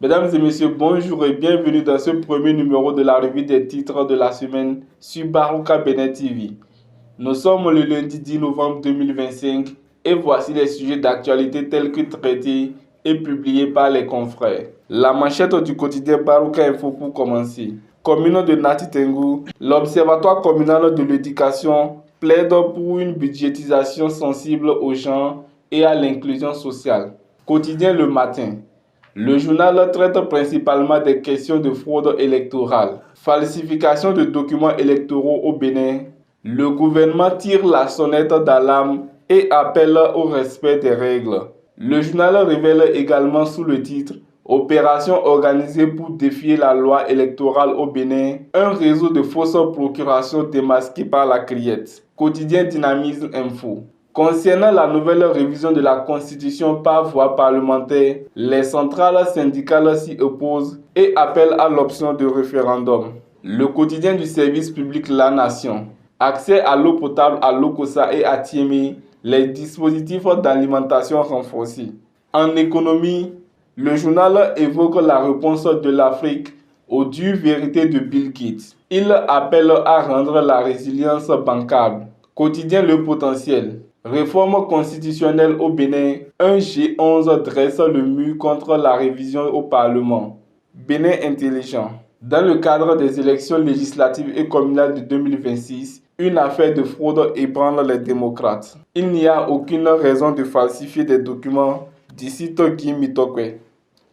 Mesdames et messieurs, bonjour et bienvenue dans ce premier numéro de la revue des titres de la semaine sur Barouka Benet TV. Nous sommes le lundi 10 novembre 2025 et voici les sujets d'actualité tels que traités et publiés par les confrères. La manchette du quotidien Barouka Info pour commencer. Commune de Nati Tengou, l'Observatoire communal de l'éducation plaide pour une budgétisation sensible aux genre et à l'inclusion sociale. Quotidien Le Matin. Le journal traite principalement des questions de fraude électorale, falsification de documents électoraux au Bénin. Le gouvernement tire la sonnette d'alarme et appelle au respect des règles. Le journal révèle également sous le titre « Opération organisée pour défier la loi électorale au Bénin, un réseau de fausses procurations démasqué par la criette ». Quotidien Dynamisme Info. Concernant la nouvelle révision de la Constitution par voie parlementaire, les centrales syndicales s'y opposent et appellent à l'option de référendum. Le quotidien du service public La Nation. Accès à l'eau potable à Lokossa et à Tiémé, les dispositifs d'alimentation renforcés. En économie, le journal évoque la réponse de l'Afrique aux dures vérités de Bill Gates. Il appelle à rendre la résilience bancable. Quotidien Le Potentiel. Réforme constitutionnelle au Bénin, un G11 dresse le mur contre la révision au Parlement. Bénin intelligent. Dans le cadre des élections législatives et communales de 2026, une affaire de fraude ébranle les démocrates. Il n'y a aucune raison de falsifier des documents, dit Guy Mitokwe.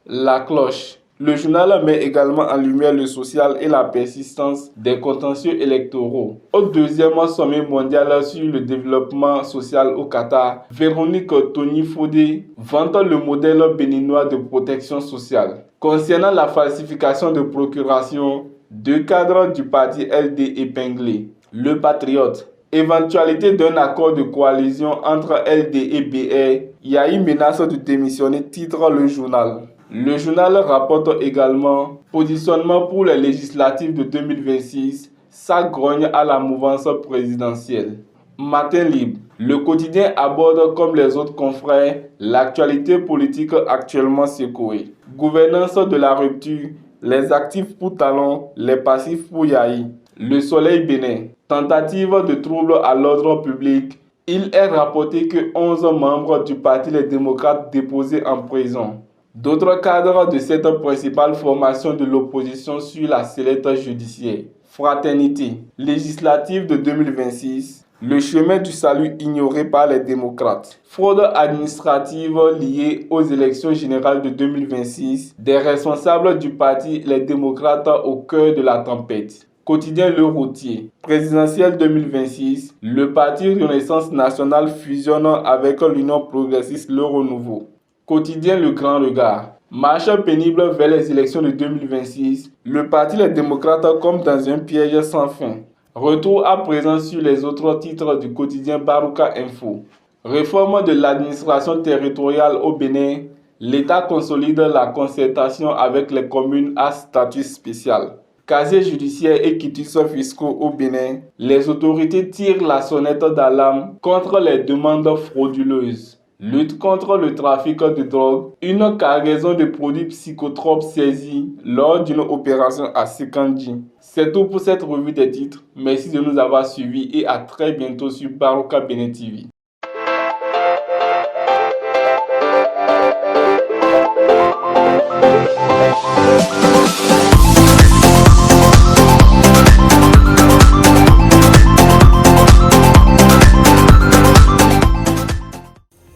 La cloche. Le journal met également en lumière le social et la persistance des contentieux électoraux. Au deuxième sommet mondial sur le développement social au Qatar, Véronique Tony-Fodé vante le modèle béninois de protection sociale. Concernant la falsification de procuration, 2 cadres du parti LD épinglés. Le Patriote. Éventualité d'un accord de coalition entre LD et BR, Yahi menace de démissionner, titre le journal. Le journal rapporte également positionnement pour les législatives de 2026, ça grogne à la mouvance présidentielle. Matin libre. Le quotidien aborde comme les autres confrères l'actualité politique actuellement secouée. Gouvernance de la rupture, les actifs pour Talon, les passifs pour Yahi. Le Soleil Bénin. Tentative de trouble à l'ordre public. Il est rapporté que 11 membres du Parti Les Démocrates déposés en prison. D'autres cadres de cette principale formation de l'opposition sur la sellette judiciaire. Fraternité. Législative de 2026. Le chemin du salut ignoré par les démocrates. Fraude administrative liée aux élections générales de 2026. Des responsables du parti Les Démocrates au cœur de la tempête. Quotidien Le Routier. Présidentielle 2026. Le parti Renaissance Nationale fusionne avec l'Union Progressiste Le Renouveau. Quotidien Le Grand Regard. Marche pénible vers les élections de 2026. Le parti Les Démocrates comme dans un piège sans fin. Retour à présent sur les autres titres du quotidien Barouka Info. Réforme de l'administration territoriale au Bénin. L'État consolide la concertation avec les communes à statut spécial. Casier judiciaire et quitus fiscaux au Bénin. Les autorités tirent la sonnette d'alarme contre les demandes frauduleuses. Lutte contre le trafic de drogue, une cargaison de produits psychotropes saisis lors d'une opération à Sekandji. C'est tout pour cette revue des titres. Merci de nous avoir suivis et à très bientôt sur Barouka Benet TV.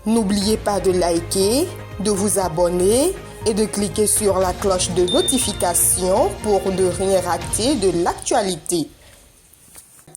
N'oubliez pas de liker, de vous abonner et de cliquer sur la cloche de notification pour ne rien rater de l'actualité.